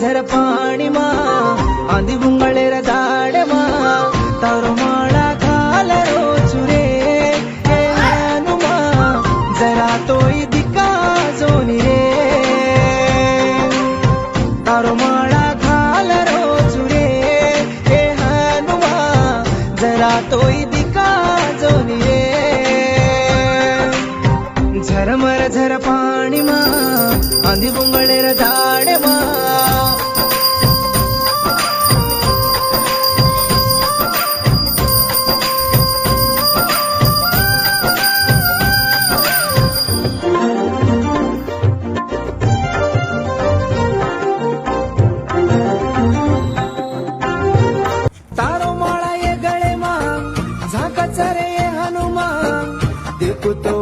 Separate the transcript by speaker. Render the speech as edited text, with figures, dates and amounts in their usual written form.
Speaker 1: झर पाणी मा आंधी बुंगळेर झाड मा तारो माळा घाल रोचुरे हे हनुमा जरा तोई दिका जोनी रे तारो माळा घाल रोचुरे हे हनुमा जरा तोई दिका जोनी रे झरमर झर पाणी मा आंधी बुंगळेर झाड मा तारो माळा ये गळे मा झाकाचा रे हनुमा देखो तो